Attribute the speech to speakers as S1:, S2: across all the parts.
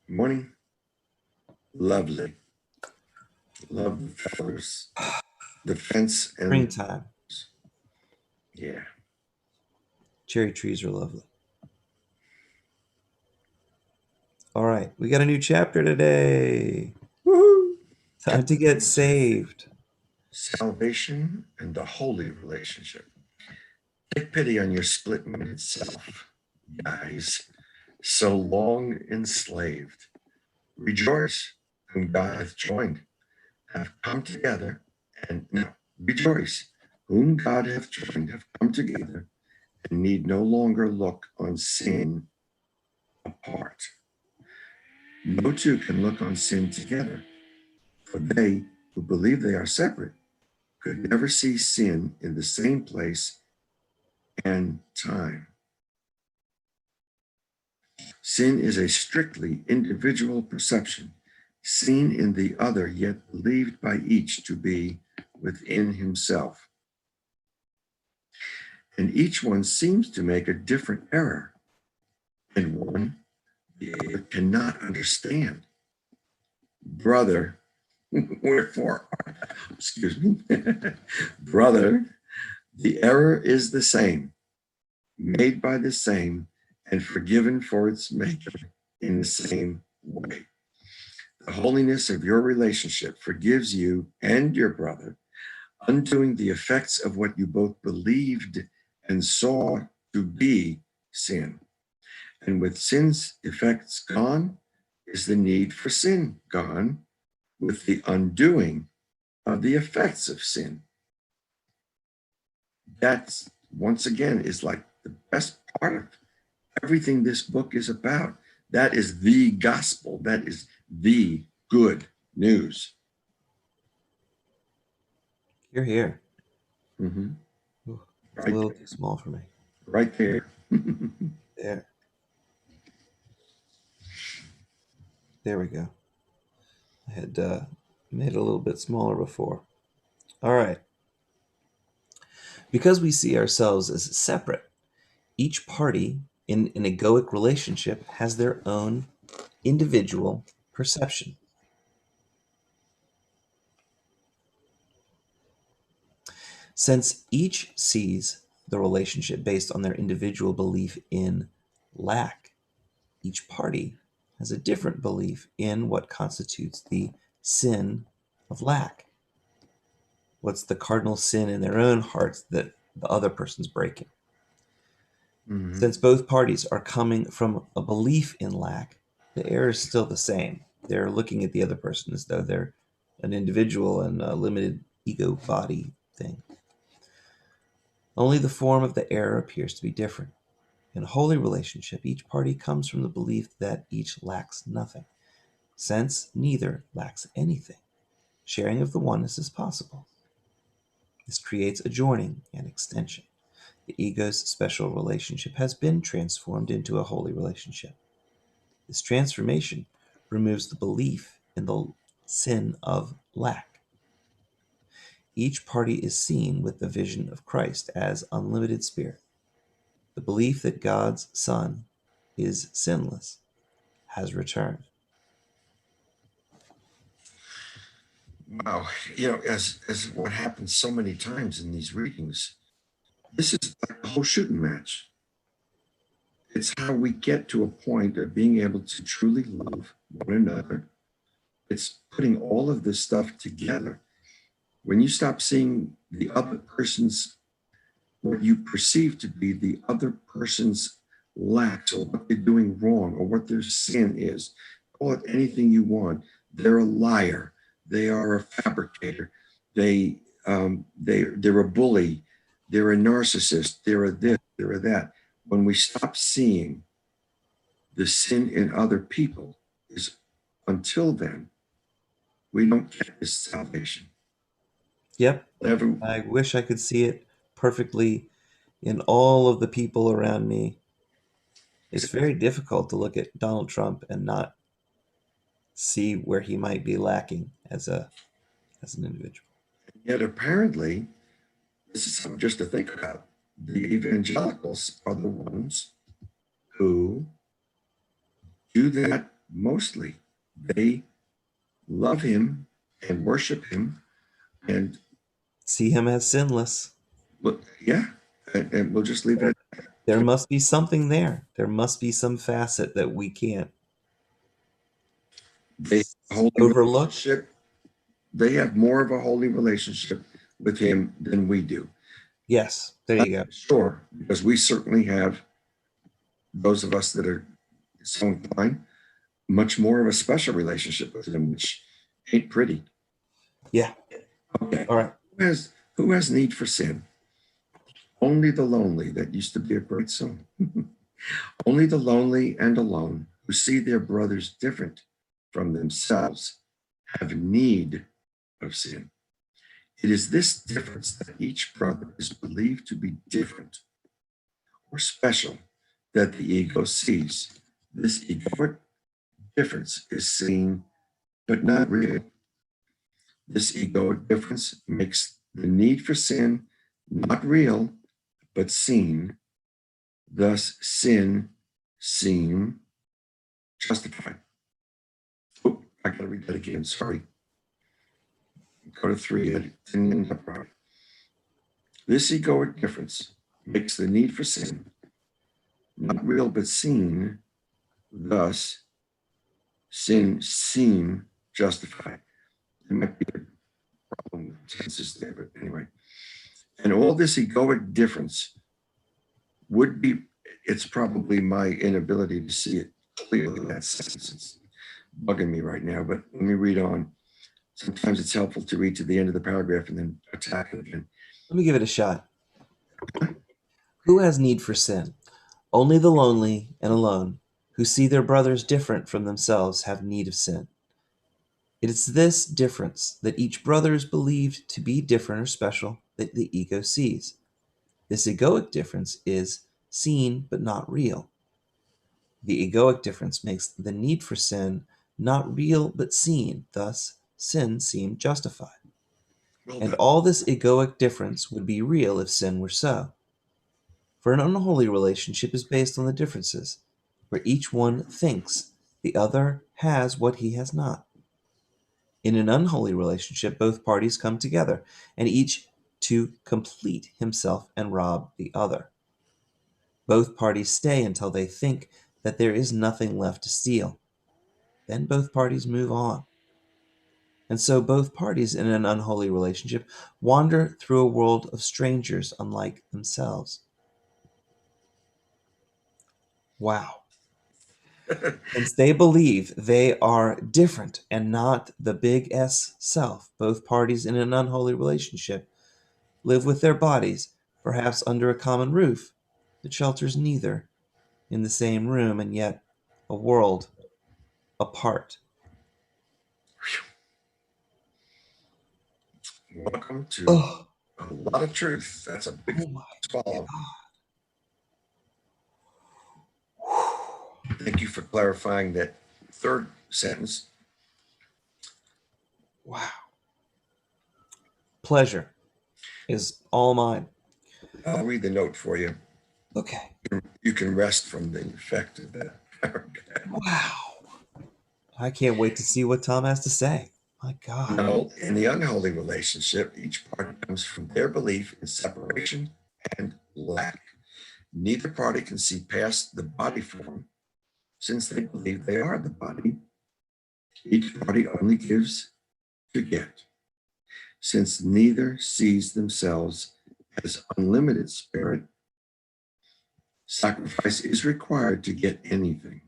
S1: Morning. Lovely. Love the colors. The fence and
S2: Springtime.
S1: yeah.
S2: Cherry trees are lovely. All right, we got a new chapter today.
S1: Woohoo!
S2: Time to get saved.
S1: Salvation and the holy relationship. Take pity on your split-minded self, guys, so long enslaved. Rejoice, whom God hath joined, have come together, and now rejoice, whom God hath joined, have come together, and need no longer look on sin apart. No two can look on sin together, for they who believe they are separate could never see sin in the same place and time. Sin is a strictly individual perception, seen in the other, yet believed by each to be within himself. And each one seems to make a different error, and one the other cannot understand. Brother, wherefore, excuse me, brother, the error is the same, made by the same, and forgiven for its maker in the same way. The holiness of your relationship forgives you and your brother, undoing the effects of what you both believed and saw to be sin. And with sin's effects gone, is the need for sin gone, with the undoing of the effects of sin. That's, once again, is like the best part of everything this book is about. That is the gospel. That is the good news.
S2: You're here.
S1: Mm-hmm.
S2: Ooh, it's a
S1: Right
S2: little
S1: there.
S2: too small for me.
S1: Right there.
S2: There. There we go. I had made it a little bit smaller before. All right. Because we see ourselves as separate, each party in an egoic relationship has their own individual perception. Since each sees the relationship based on their individual belief in lack, each party has a different belief in what constitutes the sin of lack. What's the cardinal sin in their own hearts that the other person's breaking?
S1: Mm-hmm.
S2: Since both parties are coming from a belief in lack, the error is still the same. They're looking at the other person as though they're an individual and a limited ego body thing. Only the form of the error appears to be different. In a holy relationship, each party comes from the belief that each lacks nothing, since neither lacks anything. Sharing of the oneness is possible. This creates a joining and extension. The ego's special relationship has been transformed into a holy relationship. This transformation removes the belief in the sin of lack. Each party is seen with the vision of Christ as unlimited spirit. The belief that God's Son is sinless has returned.
S1: Wow. As what happens so many times in these readings, this is like a whole shooting match. It's how we get to a point of being able to truly love one another. It's putting all of this stuff together. When you stop seeing the other person's, what you perceive to be the other person's lacks or what they're doing wrong or what their sin is, call it anything you want. They're a liar. They are a fabricator. They're a bully. They're a narcissist. They're a this. They're a that. When we stop seeing the sin in other people, is until then we don't get this salvation.
S2: Yep,
S1: Whatever.
S2: I wish I could see it perfectly in all of the people around me. It's very difficult to look at Donald Trump and not see where he might be lacking as an individual.
S1: Yet apparently, this is something just to think about. The evangelicals are the ones who do that mostly they love him and worship him and
S2: See him as sinless.
S1: look, yeah, and we'll just leave it at
S2: There must be something there. There must be some facet that we can't
S1: they have a holy
S2: overlook.
S1: relationship. They have more of a holy relationship with him than we do.
S2: Yes, there you go.
S1: Sure, because we certainly have, those of us that are so inclined, much more of a special relationship with him, which ain't pretty.
S2: Yeah.
S1: Okay.
S2: All right.
S1: Who has need for sin? Only the lonely. That used to be a great song. Only the lonely and alone who see their brothers different from themselves have need of sin. It is this difference that each brother is believed to be different or special that the ego sees. This egoic difference is seen but not real. This egoic difference makes the need for sin not real but seen. Thus, sin seem justified. Oh, I gotta read that again. Sorry. Go to 3. I didn't end up right. This egoic difference makes the need for sin not real but seen. Thus, sin seem justified. There might be a problem with tenses there, but anyway. And all this egoic difference would be, it's probably my inability to see it clearly in that sentence. It's bugging me right now, but let me read on. Sometimes it's helpful to read to the end of the paragraph and then attack it again.
S2: Let me give it a shot. Who has need for sin? Only the lonely and alone, who see their brothers different from themselves, have need of sin. It is this difference that each brother is believed to be different or special that the ego sees. This egoic difference is seen but not real. The egoic difference makes the need for sin not real but seen, thus sin seemed justified. And all this egoic difference would be real if sin were so. For an unholy relationship is based on the differences, where each one thinks the other has what he has not. In an unholy relationship, both parties come together, and each to complete himself and rob the other. Both parties stay until they think that there is nothing left to steal. Then both parties move on. And so both parties in an unholy relationship wander through a world of strangers unlike themselves. Wow. Since they believe they are different and not the big S self, both parties in an unholy relationship live with their bodies, perhaps under a common roof that shelters neither, in the same room, and yet a world apart.
S1: Welcome to
S2: Oh,
S1: a lot of truth. That's a big
S2: oh my
S1: swallow.
S2: God.
S1: Thank you for clarifying that third sentence.
S2: Wow. Pleasure is all mine.
S1: I'll read the note for you.
S2: Okay.
S1: You can rest from the effect of that paragraph.
S2: Wow. I can't wait to see what Tom has to say. My God.
S1: No, in the unholy relationship, each party comes from their belief in separation and lack. Neither party can see past the body form since they believe they are the body. Each party only gives to get, since neither sees themselves as unlimited spirit. Sacrifice is required to get anything.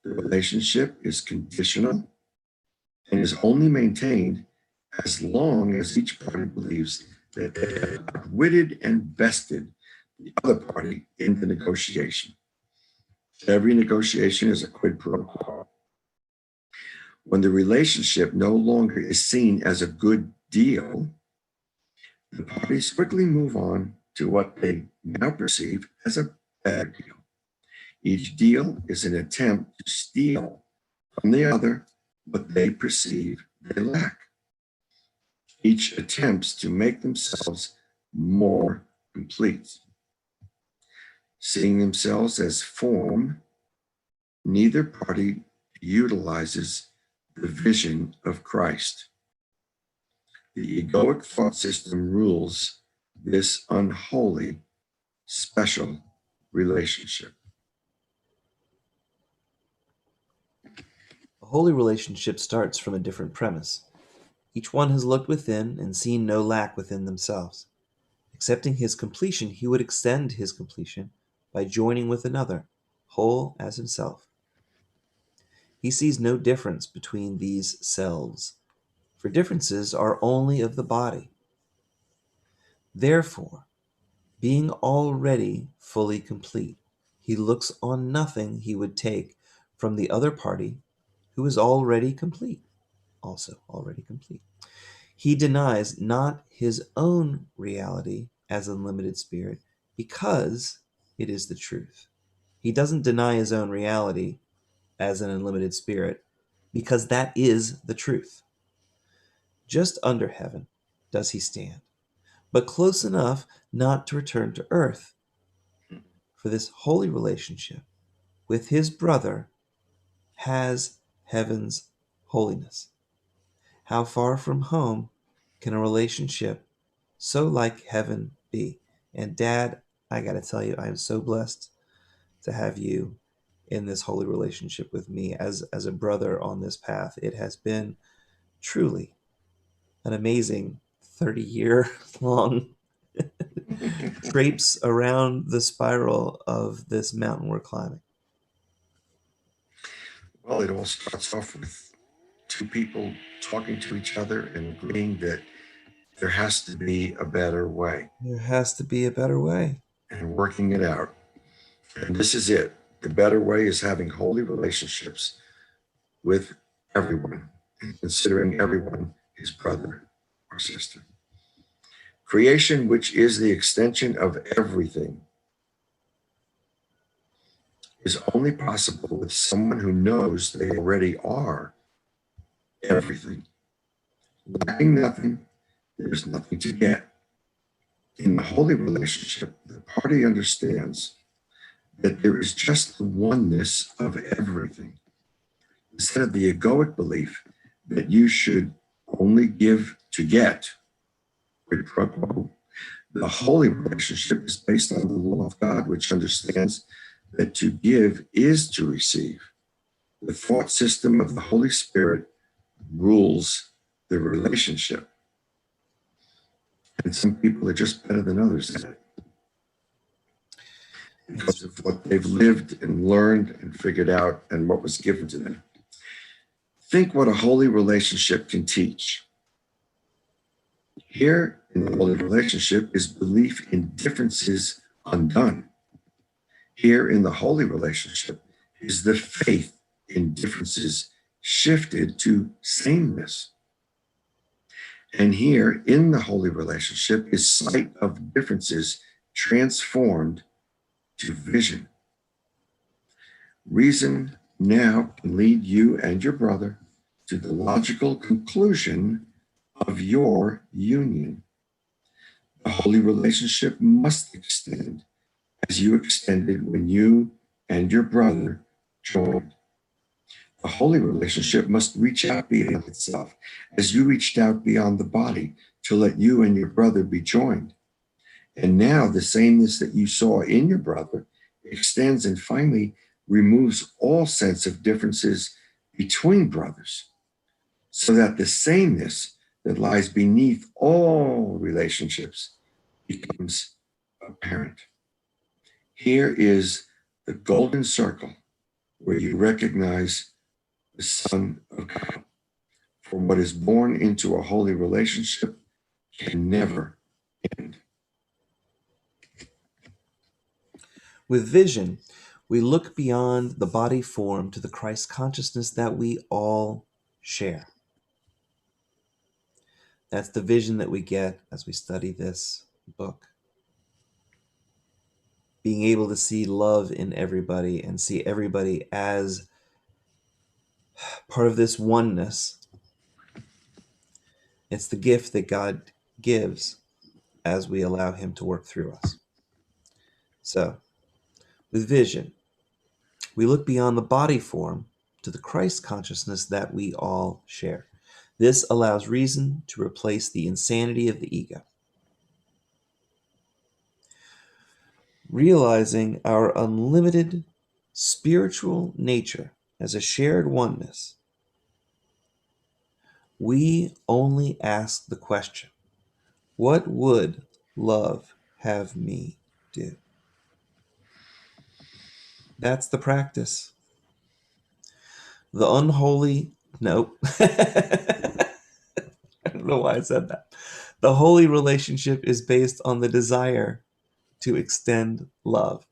S1: The relationship is conditional and is only maintained as long as each party believes that they have outwitted and bested the other party in the negotiation. Every negotiation is a quid pro quo. When the relationship no longer is seen as a good deal, the parties quickly move on to what they now perceive as a bad deal. Each deal is an attempt to steal from the other what they perceive they lack. Each attempts to make themselves more complete. Seeing themselves as form, neither party utilizes the vision of Christ. The egoic thought system rules this unholy, special relationship.
S2: A holy relationship starts from a different premise. Each one has looked within and seen no lack within themselves. Accepting his completion, he would extend his completion by joining with another, whole as himself. He sees no difference between these selves, for differences are only of the body. Therefore, being already fully complete, he looks on nothing he would take from the other party who is already complete, also already complete. He denies not his own reality as unlimited spirit because it is the truth. He doesn't deny his own reality as an unlimited spirit because that is the truth. Just under heaven does he stand, but close enough not to return to earth. For this holy relationship with his brother has heaven's holiness. How far from home can a relationship so like heaven be? And Dad, I got to tell you, I am so blessed to have you in this holy relationship with me as a brother on this path. It has been truly an amazing 30-year long traipse around the spiral of this mountain we're climbing.
S1: Well, it all starts off with two people talking to each other and agreeing that there has to be a better way
S2: There has to be a better way.
S1: and working it out. And this is it. The better way is having holy relationships with everyone and considering everyone his brother or sister. Creation, which is the extension of everything, is only possible with someone who knows they already are everything. Lacking nothing, there's nothing to get. In the holy relationship, the party understands that there is just the oneness of everything. Instead of the egoic belief that you should only give to get, quid pro quo, the holy relationship is based on the law of God, which understands that to give is to receive. The thought system of the Holy Spirit rules the relationship. And some people are just better than others at it because of what they've lived and learned and figured out and what was given to them. Think what a holy relationship can teach. Here in the holy relationship is belief in differences undone. Here in the holy relationship is the faith in differences shifted to sameness. And here in the holy relationship is sight of differences transformed to vision. Reason now can lead you and your brother to the logical conclusion of your union. The holy relationship must extend as you extended when you and your brother joined. The holy relationship must reach out beyond itself as you reached out beyond the body to let you and your brother be joined. And now the sameness that you saw in your brother extends and finally removes all sense of differences between brothers, so that the sameness that lies beneath all relationships becomes apparent. Here is the golden circle where you recognize the Son of God. For what is born into a holy relationship can never end.
S2: With vision, we look beyond the body form to the Christ consciousness that we all share. That's the vision that we get as we study this book. Being able to see love in everybody and see everybody as part of this oneness. It's the gift that God gives as we allow Him to work through us. So, with vision, we look beyond the body form to the Christ consciousness that we all share. This allows reason to replace the insanity of the ego. Realizing our unlimited spiritual nature as a shared oneness, we only ask the question, what would love have me do? That's the practice. The unholy, nope. I don't know why I said that. The holy relationship is based on the desire to extend love.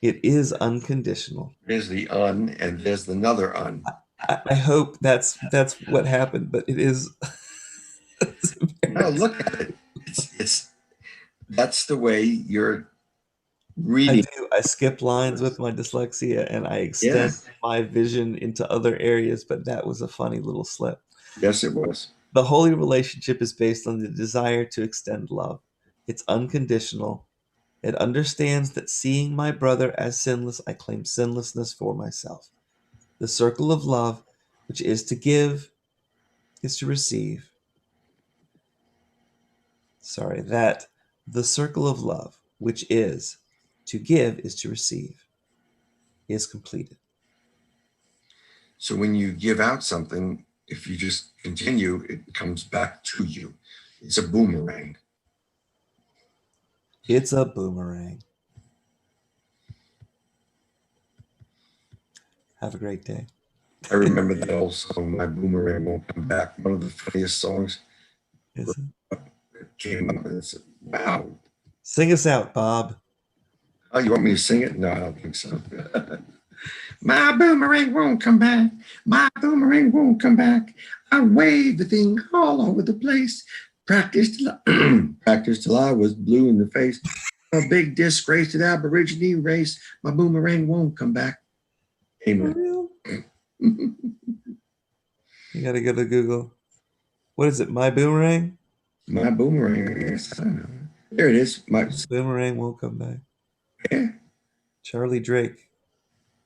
S2: It is unconditional.
S1: There's the un, and there's another un.
S2: I hope that's what happened, but it is.
S1: No, look at it. It's that's the way you're
S2: I
S1: reading.
S2: do. I skip lines with my dyslexia and I extend
S1: Yes.
S2: my vision into other areas, but that was a funny little slip.
S1: Yes, it was.
S2: The holy relationship is based on the desire to extend love. It's unconditional. It understands that seeing my brother as sinless, I claim sinlessness for myself. The circle of love, which is to give, is to receive. Sorry, that the circle of love, which is to give, is to receive, is completed.
S1: So when you give out something, if you just continue, it comes back to you. It's a boomerang.
S2: It's a boomerang. Have a great day.
S1: I remember that old song, My Boomerang Won't Come Back. One of the funniest songs
S2: Is it?
S1: that came up, and it's, wow.
S2: Sing us out, Bob.
S1: Oh, you want me to sing it? No, I don't think so. My boomerang won't come back. My boomerang won't come back. I waved the thing all over the place. Practiced practiced till I was blue in the face. A big disgrace to the Aborigine race. My boomerang won't come back.
S2: For
S1: Amen.
S2: real? You gotta go to Google. What is it? My boomerang?
S1: My boomerang. Yes, I know. There it is. My
S2: Boomerang won't come back.
S1: yeah.
S2: Charlie Drake.